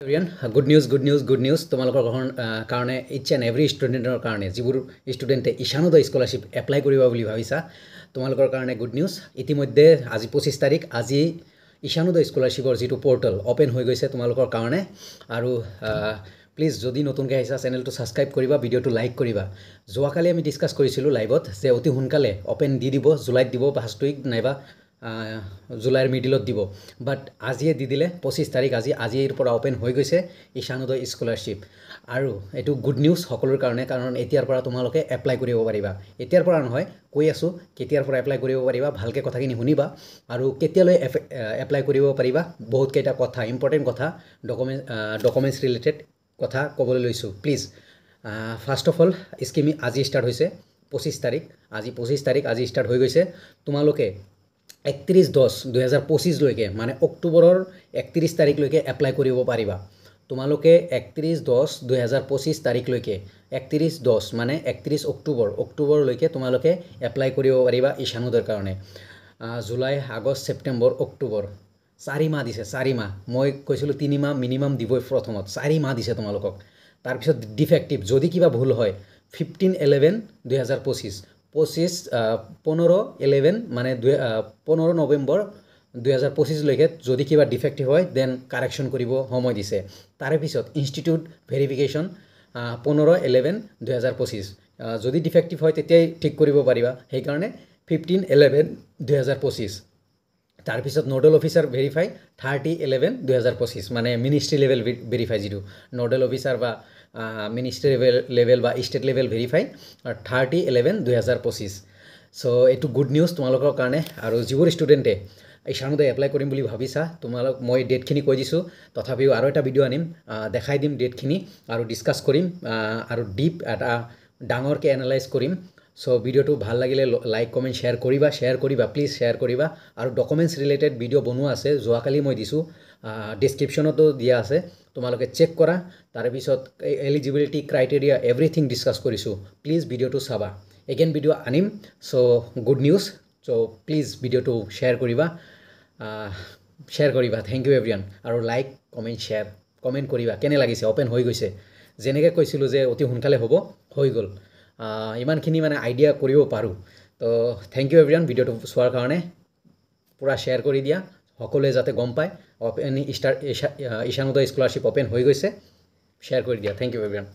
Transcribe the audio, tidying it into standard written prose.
everyone good news তোমালোকৰ কাৰণে it's and every ষ্টুডেণ্টৰ কাৰণে যিবোৰ ষ্টুডেণ্টে ঈশানোদয় স্কলাৰশ্বিপ এপ্লাই কৰিব বুলি ভাবিছা তোমালোকৰ কাৰণে গুড নিউজ ইতিমধ্যে আজি 25 তাৰিখ আজি ঈশানোদয় স্কলাৰশ্বিপৰ যিটো পৰ্টেল ওপেন হৈ গৈছে তোমালোকৰ কাৰণে আৰু প্লিজ যদি নতুনকৈ আহিছা চেনেলটো ছাবস্ক্ৰাইব কৰিবা ভিডিঅ'টো লাইক কৰিবা যোৱাকালি আমি ডিছকাছ কৰিছিলোঁ লাইভত যে অতি সোনকালে ওপেন দি দিব জুলাইত দিব ফাৰ্ষ্ট উইক নাইবা জুলাইৰ মিডিলত দিব বাট আজিয়ে দি দিলে 25 তাৰিখ আজিৰ পৰা ওপেন হৈ গৈছে ঈশানোদয় স্কলাৰশ্বিপ আৰু এটো গুড নিউজ সকলোৰ কাৰণে কাৰণ এতিয়াৰ পৰা তোমালোকে এপ্লাই কৰিব পাৰিবা এতিয়াৰ পৰা নহয় কৈ আছো কেতিয়াৰ পৰা এপ্লাই কৰিব পাৰিবা ভালকে কথাখিনি শুনিবা আৰু কেতিয়ালৈ এপ্লাই কৰিব পাৰিবা বহুত কেইটা কথা ইম্পৰ্টেন্ট কথা ডকুমেন্টছ ৰিলেটেড কথা ক'বলৈ লৈছো please first of all scheme আজি ষ্টাৰ্ট হৈছে 25 তাৰিখ আজি ষ্টাৰ্ট হৈ গৈছে তোমালোকে 31/10/2025 লৈকে মানে অক্টোবৰৰ 31 তাৰিখলৈকে এপ্লাই কৰিব পাৰিবা তোমালোকে 31/10/2025 তাৰিখলৈকে 31/10 মানে 31 অক্টোবৰলৈকে তোমালোকে এপ্লাই কৰিব পাৰিবা ঈশানোদয়ৰ কাৰণে জুলাই আগষ্ট ছেপ্টেম্বৰ অক্টোবৰ 4 মাহ দিছে 4 মাহ মই কৈছিলো 3 মাহ মিনিমাম দিবই প্ৰথমত 4 মাহ দিছে তোমালোকক তাৰ পিছত ডিফেক্টিভ যদি কিবা ভুল হয় 15/11/2025 15/11 মানে 15 নৱেম্বৰ 2025 লৈকে যদি কিবা ডিফেক্টিভ হয় দেন কাৰেকশন কৰিব সময় দিছে তাৰে পিছত ইনষ্টিটিউট ভেৰিফিকেশন 15/11/2025 যদি ডিফেক্টিভ হয় তেতিয়াই ঠিক কৰিব পাৰিবা সেই কাৰণে 15/11/2025 তাৰ পিছত নোডাল অফিচাৰ ভেৰিফাই 30/11/2025 মানে মিনিষ্ট্ৰি লেভেল ভেৰিফাই যিটো নোডাল অফিচাৰ বা মিনিষ্ট্ৰি লেভেল বা ষ্টেট লেভেল ভেৰিফাই 30/11/2025 সো এটো গুড নিউজ তোমালোকৰ কাৰণে আৰু যিবোৰ ষ্টুডেণ্টে ঈশানোদয় এপ্লাই কৰিম বুলি ভাবিছা তোমালোক মই ডেটখিনি কৈ দিছো তথাপিও আৰু এটা ভিডিও আনিম দেখাই দিম ডেটখিনি আৰু ডিসকাস কৰিম আৰু ডিপ এটা ডাঙৰকে এনালাইজ কৰিম সো ভিডিওটো ভাল লাগিলে লাইক কমেন্ট শেয়াৰ কৰিবা প্লিজ শেয়াৰ কৰিবা আৰু ডকুমেন্টছ ৰিলেটেড ভিডিও বনোৱা আছে যোৱাকালি মই দিছো ডেসক্ৰিপচনতো দিয়া আছে তোমালোকে চেক কৰা তাৰ পিছত এলিজিবিলিটি ক্ৰাইটেৰিয়া এভৰিথিং ডিসকাস কৰিছো প্লিজ ভিডিওটো চাবা এগেইন ভিডিও আনিম so good news so please ভিডিওটো শেয়াৰ কৰিবা থ্যাংক ইউ এভৰিৱান আৰু লাইক কমেন্ট শেয়াৰ কমেন্ট কৰিবা কেনে লাগিছে ওপেন হৈ গৈছে যেনেকৈ কৈছিলো যে অতি সোনকালে হ'ব হৈ গল ইমানখিনি মানে আইডিয়া কৰিব পাৰো তো থ্যাংক ইউ এভৰিৱান ভিডিওটো চোৱাৰ কাৰণে পুৰা শেয়াৰ কৰি দিয়া সকলোৱে যাতে গম পায় ওপেন ঈশানোদয় স্কলাৰশ্বিপ ওপেন হৈ গৈছে শেয়াৰ কৰি দিয়া থ্যাংক ইউ এভৰিৱান